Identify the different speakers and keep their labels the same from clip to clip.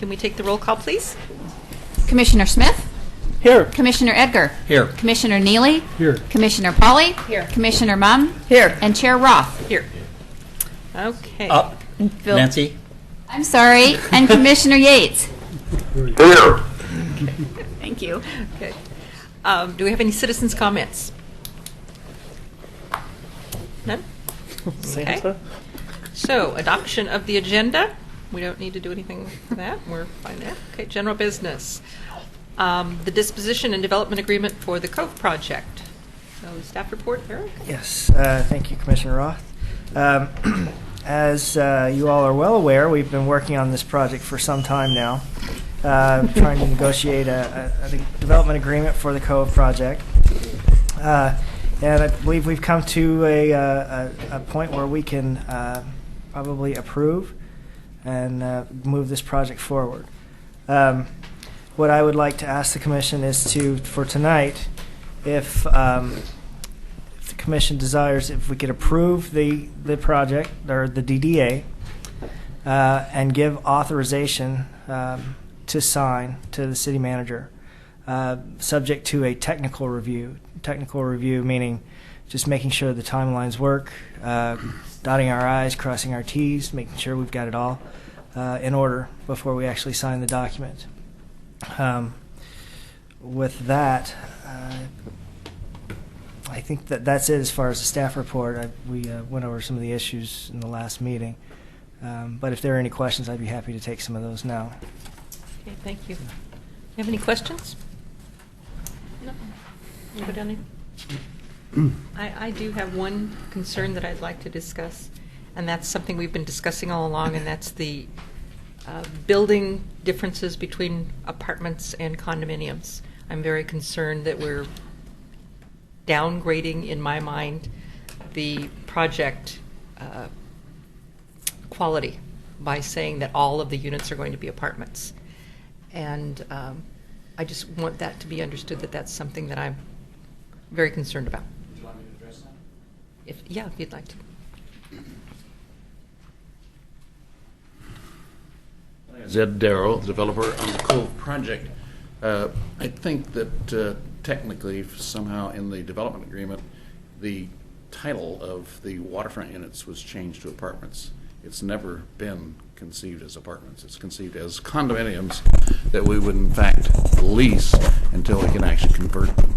Speaker 1: Can we take the roll call, please?
Speaker 2: Commissioner Smith?
Speaker 3: Here.
Speaker 2: Commissioner Edgar?
Speaker 4: Here.
Speaker 2: Commissioner Neely?
Speaker 3: Here.
Speaker 2: Commissioner Pauly? Here. Commissioner Munn?
Speaker 1: Here.
Speaker 2: And Chair Roth?
Speaker 1: Here. Okay.
Speaker 2: Phil-
Speaker 4: Nancy?
Speaker 2: I'm sorry. And Commissioner Yates?
Speaker 5: Here.
Speaker 2: Thank you.
Speaker 1: Okay. Do we have any citizens' comments? None? Okay.
Speaker 3: Santa?
Speaker 1: So, adoption of the agenda. We don't need to do anything for that. We're fine there. Okay, general business. The disposition and development agreement for the Cove project. So, staff report, Eric?
Speaker 6: Yes, thank you, Commissioner Roth. As you all are well aware, we've been working on this project for some time now, trying to negotiate a development agreement for the Cove project. And I believe we've come to a point where we can probably approve and move this project forward. What I would like to ask the Commission is for tonight, if the Commission desires, if we could approve the project, or the DDA, and give authorization to sign to the city manager, subject to a technical review. Technical review meaning just making sure the timelines work, dotting our I's, crossing our T's, making sure we've got it all in order before we actually sign the document. With that, I think that's it as far as the staff report. We went over some of the issues in the last meeting. But if there are any questions, I'd be happy to take some of those now.
Speaker 1: Okay, thank you. Do you have any questions? No? You go down there? I do have one concern that I'd like to discuss, and that's something we've been discussing all along, and that's the building differences between apartments and condominiums. I'm very concerned that we're downgrading, in my mind, the project quality by saying that all of the units are going to be apartments. And I just want that to be understood that that's something that I'm very concerned about.
Speaker 4: Would you like me to address that?
Speaker 1: If you'd like to.
Speaker 7: Zed Darrow, developer on the Cove project. I think that technically, somehow in the development agreement, the title of the waterfront units was changed to apartments. It's never been conceived as apartments. It's conceived as condominiums that we would in fact lease until we can actually convert them.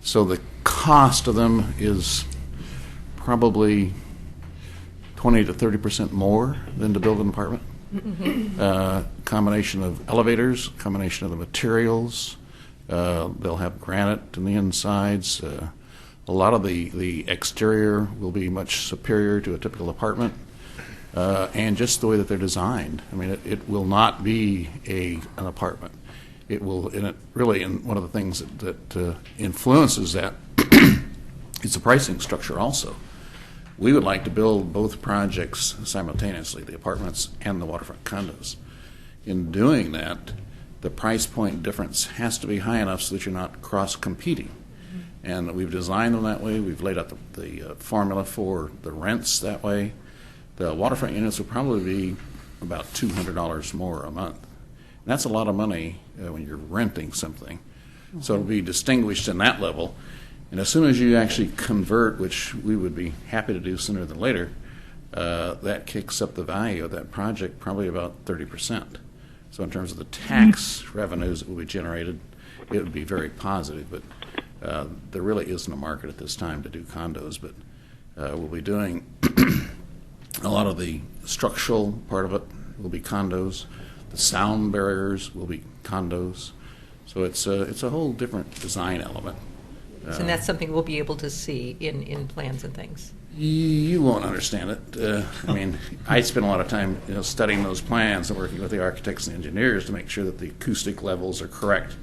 Speaker 7: So the cost of them is probably 20 to 30% more than to build an apartment. Combination of elevators, combination of the materials. They'll have granite in the insides. A lot of the exterior will be much superior to a typical apartment. And just the way that they're designed. I mean, it will not be an apartment. It will, and it really, and one of the things that influences that is the pricing structure also. We would like to build both projects simultaneously, the apartments and the waterfront condos. In doing that, the price point difference has to be high enough so that you're not cross-competing. And we've designed them that way. We've laid out the formula for the rents that way. The waterfront units will probably be about $200 more a month. And that's a lot of money when you're renting something. So it'll be distinguished in that level. And as soon as you actually convert, which we would be happy to do sooner than later, that kicks up the value of that project probably about 30%. So in terms of the tax revenues that will be generated, it would be very positive. But there really isn't a market at this time to do condos. But we'll be doing a lot of the structural part of it will be condos. The sound barriers will be condos. So it's a whole different design element.
Speaker 1: And that's something we'll be able to see in plans and things.
Speaker 7: You won't understand it. I mean, I spend a lot of time studying those plans and working with the architects and engineers to make sure that the acoustic levels are correct.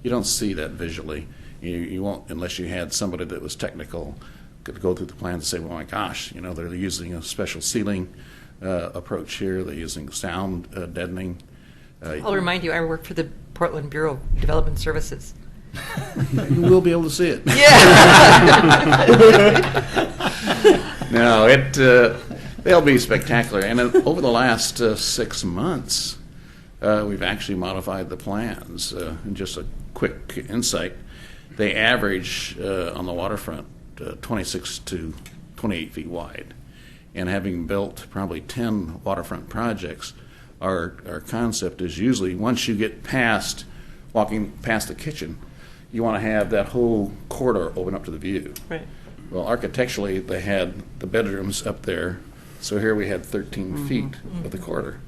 Speaker 7: You don't see that visually. You won't unless you had somebody that was technical could go through the plans and say, well, my gosh, they're using a special ceiling approach here. They're using sound deadening.
Speaker 1: I'll remind you, I work for the Portland Bureau of Development Services.
Speaker 7: You will be able to see it.
Speaker 1: Yeah.
Speaker 7: No, they'll be spectacular. And over the last 6 months, we've actually modified the plans. And just a quick insight, they average on the waterfront 26 to 28 feet wide. And having built probably 10 waterfront projects, our concept is usually once you get past, walking past the kitchen, you want to have that whole corridor open up to the view.
Speaker 1: Right.
Speaker 7: Well, architecturally, they had the bedrooms up there, so here we had 13 feet of the corridor.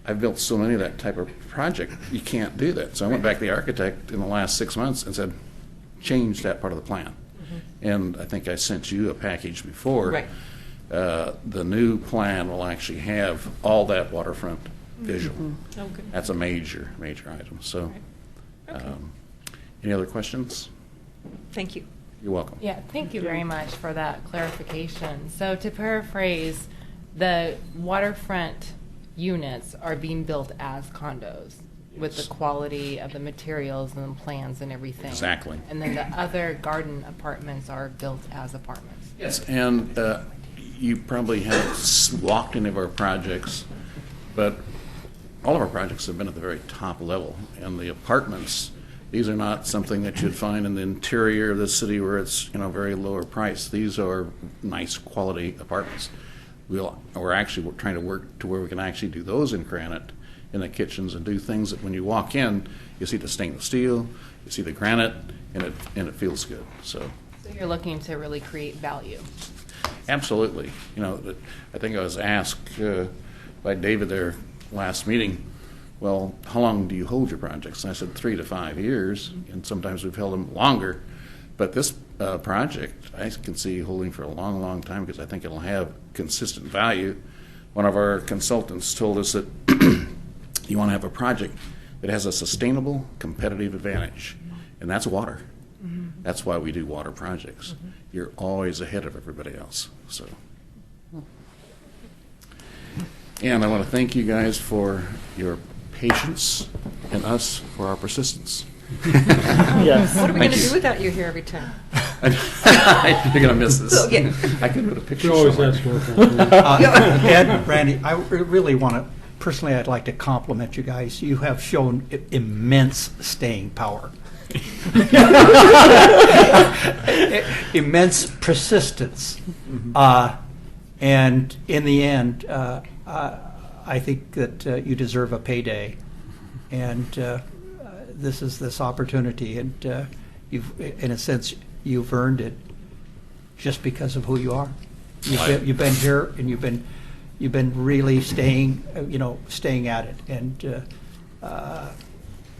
Speaker 7: I've built so many of that type of project, you can't do that. So I went back to the architect in the last 6 months and said, change that part of the plan. And I think I sent you a package before.
Speaker 1: Right.
Speaker 7: The new plan will actually have all that waterfront visual.
Speaker 1: Oh, good.
Speaker 7: That's a major item. So,
Speaker 1: Okay.
Speaker 7: any other questions?
Speaker 1: Thank you.
Speaker 7: You're welcome.
Speaker 3: Yeah, thank you very much for that clarification. So to paraphrase, the waterfront units are being built as condos with the quality of the materials and the plans and everything.
Speaker 7: Exactly.
Speaker 3: And then the other garden apartments are built as apartments.
Speaker 7: Yes, and you probably haven't walked any of our projects, but all of our projects have been at the very top level. And the apartments, these are not something that you'd find in the interior of the city where it's very lower price. These are nice quality apartments. We're actually trying to work to where we can actually do those in granite in the kitchens and do things that when you walk in, you see the stainless steel, you see the granite, and it feels good. So
Speaker 3: you're looking to really create value.
Speaker 7: absolutely. I think I was asked by David there last meeting, well, how long do you hold your projects? And I said 3 to 5 years, and sometimes we've held them longer. But this project, I can see holding for a long, long time because I think it'll have consistent value. One of our consultants told us that you want to have a project that has a sustainable competitive advantage, and that's water. That's why we do water projects. You're always ahead of everybody else. So, and I want to thank you guys for your patience and us for our persistence.
Speaker 6: Yes.
Speaker 1: What are we
Speaker 7: Thank
Speaker 1: going to
Speaker 7: you.
Speaker 1: do without you here every time?
Speaker 7: You're going to miss this.
Speaker 1: So, yeah.
Speaker 7: I could put a picture
Speaker 4: You always
Speaker 7: somewhere.
Speaker 4: ask for it.
Speaker 5: Ed, Randy, I really want to, personally, I'd like to compliment you guys. You have shown immense staying power. Immense persistence. And in the end, I think that you deserve a payday. And this is this opportunity, and you've, in a sense, you've earned it just because of who you are. You've been here, and you've been really staying at it, and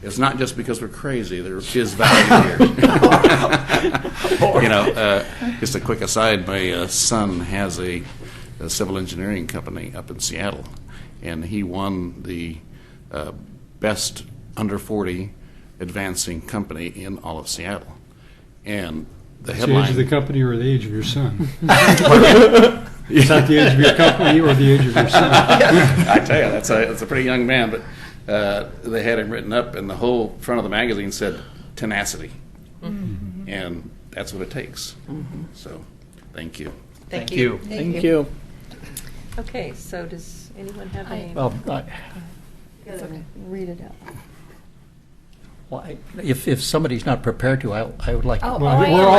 Speaker 7: It's not just because we're crazy. There is value here. Just a quick aside, my son has a civil engineering company up in Seattle, and he won the best under 40 advancing company in all of Seattle. And the
Speaker 4: It's the
Speaker 7: headline...
Speaker 4: age of the company or the age of your son? It's not the age of your company or the age of your son.
Speaker 7: I tell you, that's a pretty young man, but they had him written up, and the whole front of the magazine said tenacity. And that's what it takes. So, thank you.
Speaker 1: Thank you.
Speaker 6: Thank you.
Speaker 1: Okay, so does anyone have any?
Speaker 5: well,
Speaker 2: Read it out.
Speaker 5: if somebody's not prepared to, I would like.
Speaker 3: Oh,
Speaker 4: Well,
Speaker 3: I
Speaker 4: we're
Speaker 3: am.
Speaker 4: all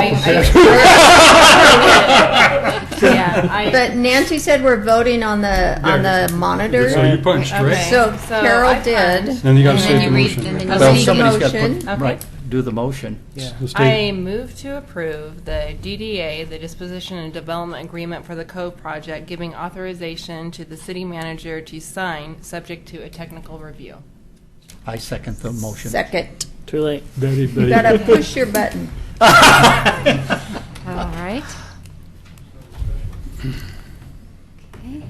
Speaker 3: Yeah,
Speaker 8: But Nancy said we're voting on the monitor.
Speaker 4: So you punched, right?
Speaker 3: Okay.
Speaker 8: So Carol
Speaker 3: I
Speaker 8: did.
Speaker 3: punched.
Speaker 4: Then you got to
Speaker 2: And
Speaker 4: say
Speaker 2: then
Speaker 4: the
Speaker 2: you read-
Speaker 4: motion.
Speaker 2: and then
Speaker 4: right?
Speaker 2: you
Speaker 5: Well,
Speaker 8: Make a
Speaker 5: somebody's got to
Speaker 8: motion.
Speaker 5: put,
Speaker 3: Okay.
Speaker 5: right, do the motion.
Speaker 6: Yeah.
Speaker 4: The state-
Speaker 3: I move to approve the DDA, the Disposition and Development Agreement for the Cove Project, giving authorization to the city manager to sign, subject to a technical review.
Speaker 5: I second the motion.
Speaker 8: Second.
Speaker 6: Too late.
Speaker 4: Betty.
Speaker 8: You gotta push your button.
Speaker 2: All right. Okay.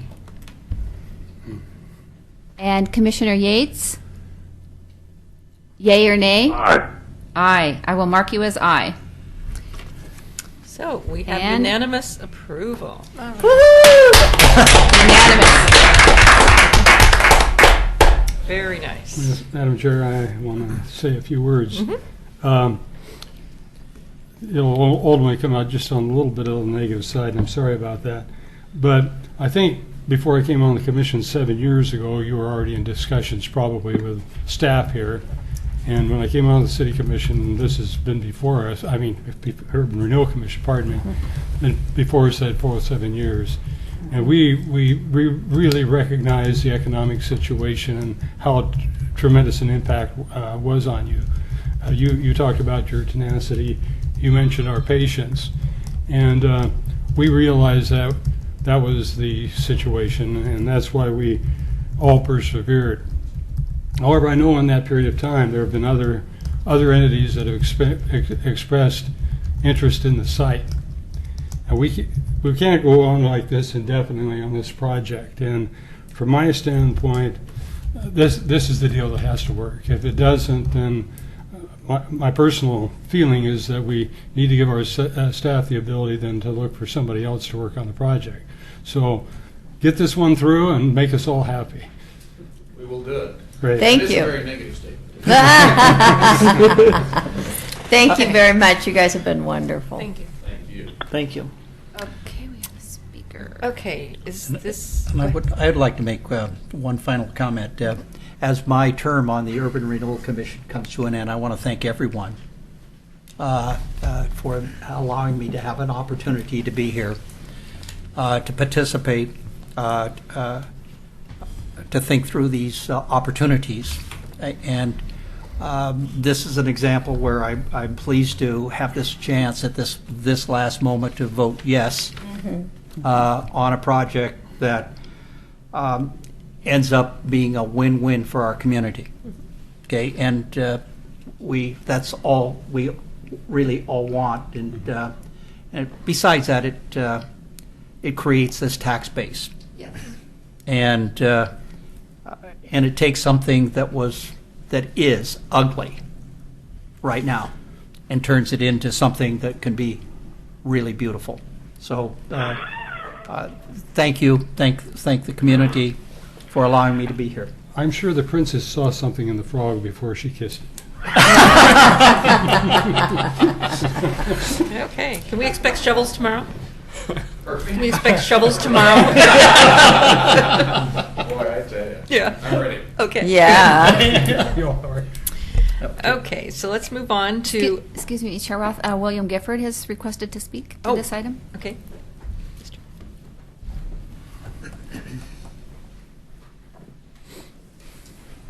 Speaker 2: And Commissioner Yates? Yay or nay? Aye. Aye. I will mark you as aye.
Speaker 1: So we have
Speaker 2: And-
Speaker 1: unanimous approval.
Speaker 2: Unanimous.
Speaker 1: Very nice.
Speaker 4: Yes, Madam Chair, I want to say a few words. It'll ultimately come out just on a little bit of the negative side, and I'm sorry about that. But I think before I came on the commission 7 years ago, you were already in discussions probably with staff here. And when I came on the city commission, this has been before us, Urban Renewal Commission, pardon me, been before us at 4 7 years. And we really recognize the economic situation and how tremendous an impact was on you. You talked about your tenacity. You mentioned our patience. And we realized that that was the situation, and that's why we all persevered. However, I know in that period of time there have been other entities that have expressed interest in the site. And we can't go on like this indefinitely on this project. And from my standpoint, this is the deal that has to work. If it doesn't, then my personal feeling is that we need to give our staff the ability then to look for somebody else to work on the project. So get this one through and make us all happy.
Speaker 7: We will do it.
Speaker 4: Great.
Speaker 8: Thank
Speaker 7: It is
Speaker 8: you.
Speaker 7: a very negative statement.
Speaker 8: Thank you very much. You guys have been wonderful.
Speaker 1: Thank you.
Speaker 7: Thank you.
Speaker 6: Thank you.
Speaker 2: Okay, we have a speaker.
Speaker 1: Okay, is this?
Speaker 5: And I'd like to make one final comment. As my term on the Urban Renewal Commission comes to an end, I want to thank everyone for allowing me to have an opportunity to be here, to participate, to think through these opportunities. And this is an example where I'm pleased to have this chance at this last moment to vote yes on a project that ends up being a win-win for our community. Okay, and that's all we really all want. And besides that, it creates this tax base.
Speaker 8: Yes.
Speaker 5: And it takes something that is ugly right now and turns it into something that can be really beautiful. So thank you, thank the community for allowing me to be here.
Speaker 4: I'm sure the princess saw something in the frog before she kissed it.
Speaker 1: Okay, can we expect shovels tomorrow? Can we expect shovels tomorrow?
Speaker 7: Boy, I tell you.
Speaker 1: Yeah.
Speaker 7: I'm ready.
Speaker 1: Okay.
Speaker 8: Yeah.
Speaker 4: You all are.
Speaker 1: Okay, so let's move on to,
Speaker 2: Excuse me, Chair Roth, William Gifford has requested to speak
Speaker 1: Oh.
Speaker 2: on this item.
Speaker 1: okay.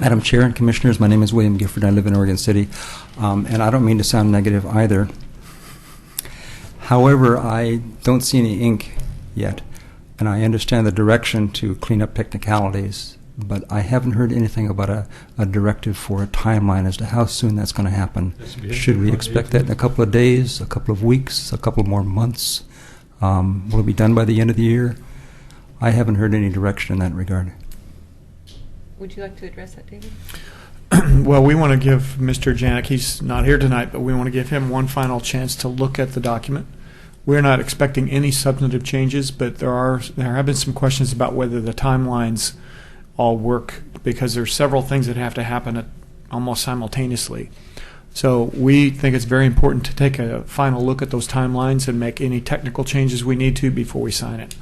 Speaker 9: Madam Chair and Commissioners, my name is William Gifford. I live in Oregon City, and I don't mean to sound negative either. However, I don't see any ink yet, and I understand the direction to clean up technicalities, but I haven't heard anything about a directive for a timeline as to how soon that's going to happen. Should we expect that in a couple of days, a couple of weeks, a couple more months? Will it be done by the end of the year? I haven't heard any direction in that regard.
Speaker 1: Would you like to address that, David?
Speaker 10: Well, we want to give Mr. Janik, he's not here tonight, but we want to give him one final chance to look at the document. We're not expecting any substantive changes, but there have been some questions about whether the timelines all work, because there's several things that have to happen almost simultaneously. So we think it's very important to take a final look at those timelines and make any technical changes we need to before we sign it.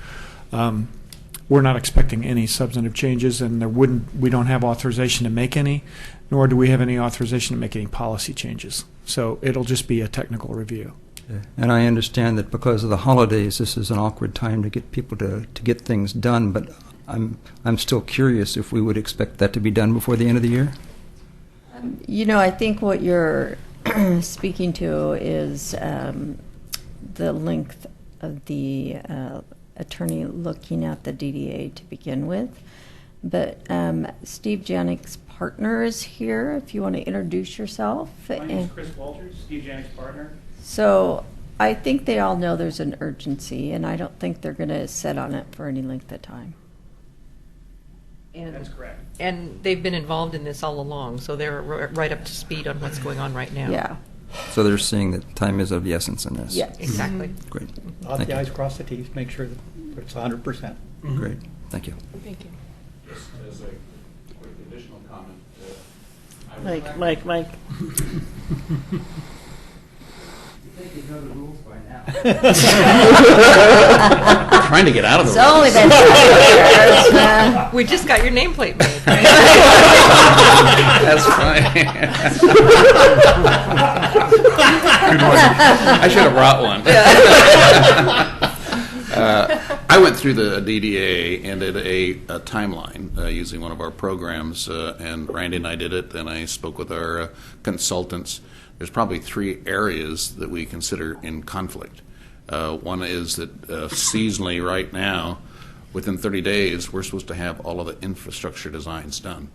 Speaker 10: We're not expecting any substantive changes, and we don't have authorization to make any, nor do we have any authorization to make any policy changes. So it'll just be a technical review.
Speaker 9: And I understand that because of the holidays, this is an awkward time to get people to get things done, but I'm still curious if we would expect that to be done before the end of the year?
Speaker 8: I think what you're speaking to is the length of the attorney looking at the DDA to begin with. But Steve Janik's partner is here, if you want to introduce yourself.
Speaker 11: My name is Chris Walters, Steve Janik's partner.
Speaker 8: So I think they all know there's an urgency, and I don't think they're going to sit on it for any length of time.
Speaker 11: That's correct.
Speaker 1: And they've been involved in this all along, so they're right up to speed on what's going on right now.
Speaker 8: Yeah.
Speaker 9: So they're seeing that time is of the essence in this?
Speaker 8: Yes.
Speaker 1: Exactly.
Speaker 9: Great.
Speaker 5: Dot
Speaker 9: Thank
Speaker 5: the
Speaker 9: you.
Speaker 5: i's, cross the t's, make sure that it's 100%.
Speaker 9: Great. Thank you.
Speaker 1: Thank you.
Speaker 7: Just as a quick additional comment, I was
Speaker 6: Mike.
Speaker 7: You think
Speaker 9: you'd know the rules by now.
Speaker 7: Trying to get out of the
Speaker 8: It's only been 7 years.
Speaker 1: We just got your nameplate made.
Speaker 7: That's right. I should have brought one. I went through the DDA and did a timeline using one of our programs, and Randy and I did it, and I spoke with our consultants. There's probably 3 areas that we consider in conflict. One is that seasonally right now, within 30 days, we're supposed to have all of the infrastructure designs done.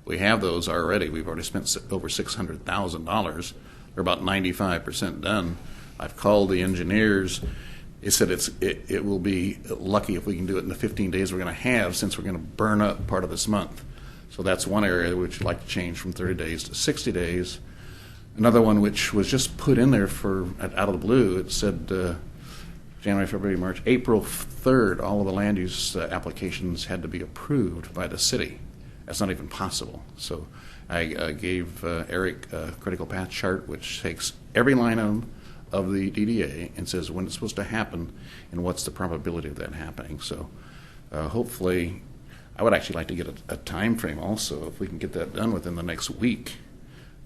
Speaker 7: We have those already. We've already spent over $600,000. They're about 95% done. I've called the engineers. They said it will be lucky if we can do it in the 15 days we're going to have, since we're going to burn up part of this month. So that's one area which we'd like to change from 30 days to 60 days. Another one which was just put in there out of the blue, it said January, February, March, April 3rd, all of the land use applications had to be approved by the city. That's not even possible. So I gave Eric a critical path chart which takes every line item of the DDA and says when it's supposed to happen and what's the probability of that happening. So hopefully, I would actually like to get a time frame also, if we can get that done within the next week.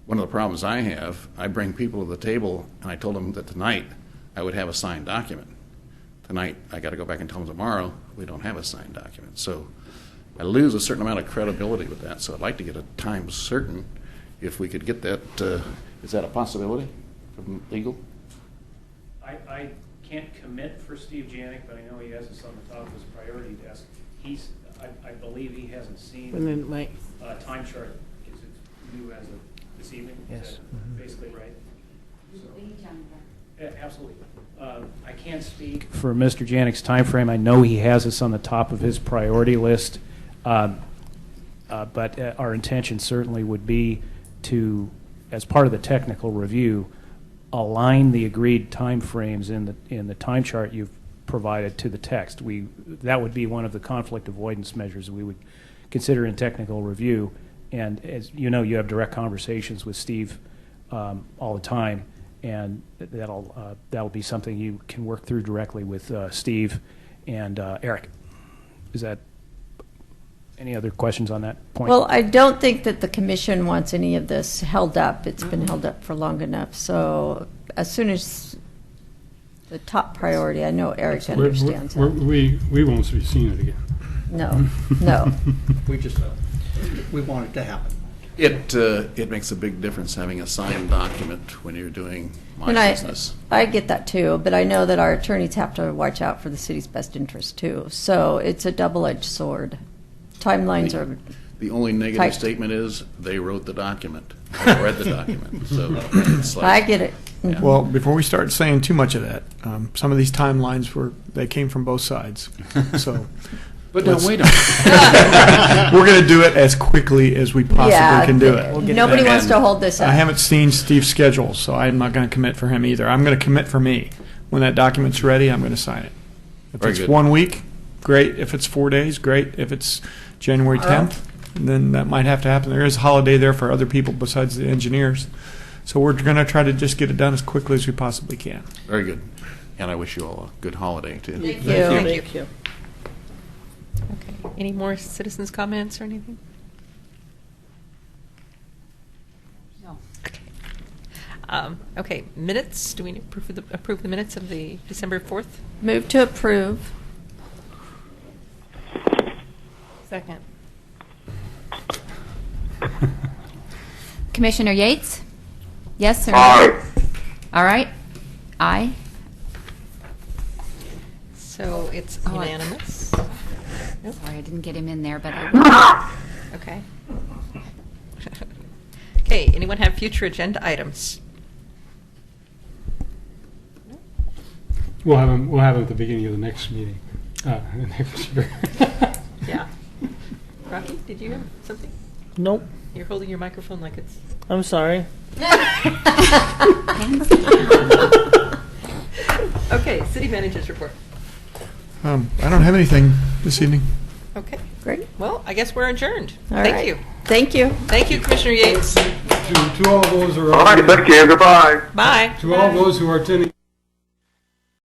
Speaker 7: One of the problems I have, I bring people to the table and I told them that tonight I would have a signed document. Tonight, I got to go back and tell them tomorrow we don't have a signed document. So I lose a certain amount of credibility with that. So I'd like to get a time certain if we could get that. Is that a possibility from legal?
Speaker 11: I can't commit for Steve Janik, but I know he has this on the top of his priority desk. I believe he hasn't seen time chart. Is it due as of this evening?
Speaker 6: Yes.
Speaker 11: Is that basically right? So, yeah, absolutely. I can't speak for Mr. Janik's time frame. I know he has this on the top of his priority list, but our intention certainly would be to, as part of the technical review, align the agreed time frames in the time chart you've provided to the text. That would be one of the conflict avoidance measures we would consider in technical review. And as you know, you have direct conversations with Steve all the time, and that'll be something you can work through directly with Steve and Eric. Is that any other questions on that point?
Speaker 8: Well, I don't think that the commission wants any of this held up. It's been held up for long enough. So as soon as the top priority, I know Eric understands that.
Speaker 4: We won't be seeing it again.
Speaker 8: No, no.
Speaker 5: We want it to happen.
Speaker 7: It makes a big difference having a signed document when you're doing my
Speaker 8: And
Speaker 7: business.
Speaker 8: I get that too, but I know that our attorneys have to watch out for the city's best interest too. So it's a double-edged sword. Timelines are
Speaker 7: The only negative
Speaker 8: tight.
Speaker 7: statement is they wrote the document. I read the document. So it's like,
Speaker 8: I get it.
Speaker 7: Yeah.
Speaker 10: Well, before we start saying too much of that, some of these timelines they came from both sides. So,
Speaker 7: but now wait a minute.
Speaker 10: we're going to do it as quickly as we possibly can do it.
Speaker 8: Nobody wants to hold this up.
Speaker 10: I haven't seen Steve's schedule, so I'm not going to commit for him either. I'm going to commit for me. When that document's ready, I'm going to sign it. If
Speaker 7: Very
Speaker 10: it's
Speaker 7: good.
Speaker 10: 1 week, great. If it's 4 days, great. If it's January 10th, then that might have to happen. There is a holiday there for other people besides the engineers. So we're going to try to just get it done as quickly as we possibly can.
Speaker 7: Very good. And I wish you all a good holiday, too.
Speaker 8: Thank
Speaker 1: Thank you. Okay. Any more citizens' comments or anything?
Speaker 2: No.
Speaker 1: Okay. Okay. Minutes. Do we need to approve the minutes of the December 4th?
Speaker 8: Move to approve.
Speaker 3: Second.
Speaker 2: Commissioner Yates? Yes or no? Aye. All right. Aye.
Speaker 1: So it's
Speaker 2: Oh,
Speaker 1: unanimous. Nope.
Speaker 2: Sorry, I didn't get him in there, but I will.
Speaker 1: Okay. Okay, anyone have future agenda items?
Speaker 4: We'll have them at the beginning of the next meeting, next year.
Speaker 1: Yeah. Rocky, did you have something?
Speaker 12: Nope.
Speaker 1: You're holding your microphone like it's...
Speaker 12: I'm sorry.
Speaker 1: Okay, city managers report.
Speaker 10: I don't have anything this evening.
Speaker 1: Okay,
Speaker 8: Great.
Speaker 1: well, I guess we're adjourned.
Speaker 8: All
Speaker 1: Thank
Speaker 8: right.
Speaker 1: you.
Speaker 8: Thank you.
Speaker 1: Thank you, Commissioner Yates.
Speaker 4: To all those who are
Speaker 13: All right, thank you. Goodbye.
Speaker 1: Bye.
Speaker 4: to all those who are attending.